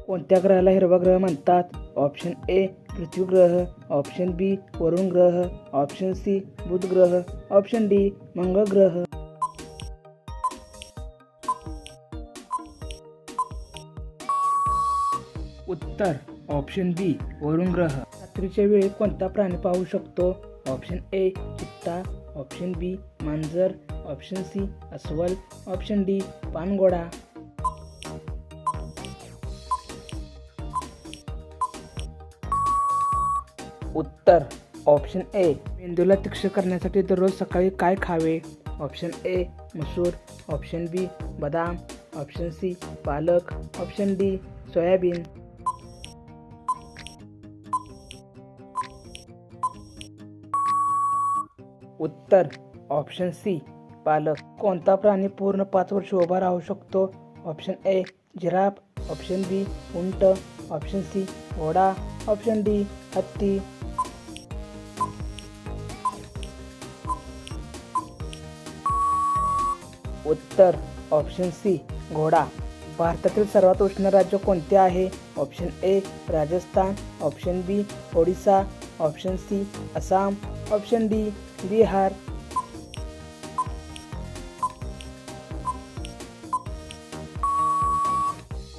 कोणत्या ग्रहाला हिरवा ग्रह म्हणतात? ऑप्शन ए पृथ्वी ग्रह, ऑप्शन बी वरुण ग्रह, ऑप्शन सी बुध ग्रह, ऑप्शन डी मंगळ ग्रह. उत्तर ऑप्शन बी वरुण ग्रह. रात्रीच्या वेळी कोणता प्राणी पाहू शकतो? ऑप्शन ए चित्ता, ऑप्शन बी मांजर, ऑप्शन सी अस्वल, ऑप्शन डी पानघोडा. उत्तर ऑप्शन ए. मेंदूला तीक्ष्ण करण्यासाठी दररोज सकाळी काय खावे? ऑप्शन ए मसूर, ऑप्शन बी बदाम, ऑप्शन सी पालक, ऑप्शन डी सोयाबीन. उत्तर ऑप्शन सी पालक. कोणता प्राणी पूर्ण 5 वर्ष उभा राहू शकतो? ऑप्शन ए जिराफ, ऑप्शन बी उंट, ऑप्शन सी घोडा, ऑप्शन डी हत्ती. उत्तर ऑप्शन सी घोडा. भारतातील सर्वात उष्ण राज्य कोणते आहे? Option A Rajasthan, option B Odisha, option C Assam, option D Bihar.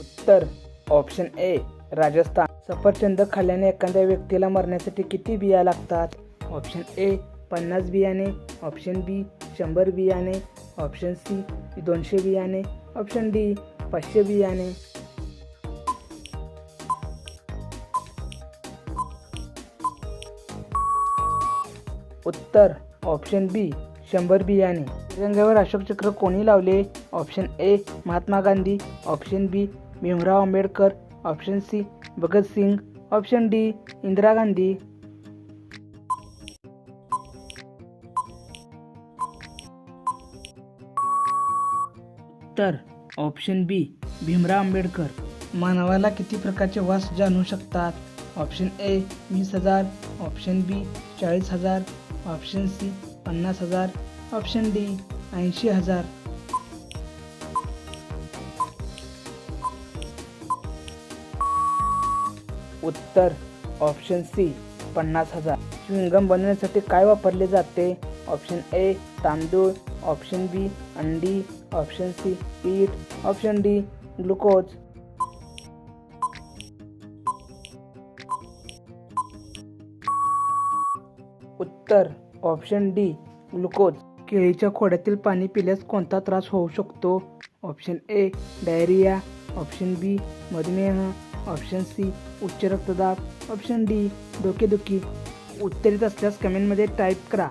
उत्तर ऑप्शन ए राजस्थान. सफरचंद खाल्ल्याने एखाद्या व्यक्तीला मरण्यासाठी किती बिया लागतात? ऑप्शन ए 50 बियाणे, ऑप्शन बी 100 बियाणे, ऑप्शन सी 200 बियाणे, ऑप्शन डी 500 बियाणे. उत्तर ऑप्शन बी 100 बियाणे. तिरंग्यावर अशोक चक्र कोणी लावले? Option A Mahatma Gandhi, option B Bhimrao Ambedkar, option C Bhagat Singh, option D Indira Gandhi. उत्तर ऑप्शन बी भीमराव आंबेडकर. मानवाला किती प्रकारचे वास जाणू शकतात? Option A 20,000, option B 40,000, option C 50,000, option D 80,000. उत्तर ऑप्शन सी 50,000. च्युइंगम बनवण्यासाठी काय वापरले जाते? ऑप्शन ए तांदूळ, ऑप्शन बी अंडी, ऑप्शन सी पीठ, ऑप्शन डी ग्लुकोज. उत्तर ऑप्शन डी ग्लुकोज. केळीच्या खोडातील पाणी पिल्यास कोणता त्रास होऊ शकतो? ऑप्शन ए डायरिया, ऑप्शन बी मधुमेह, ऑप्शन सी उच्च रक्तदाब, ऑप्शन डी डोकेदुखी. उत्तरित असल्यास कमेंटमध्ये टाईप करा.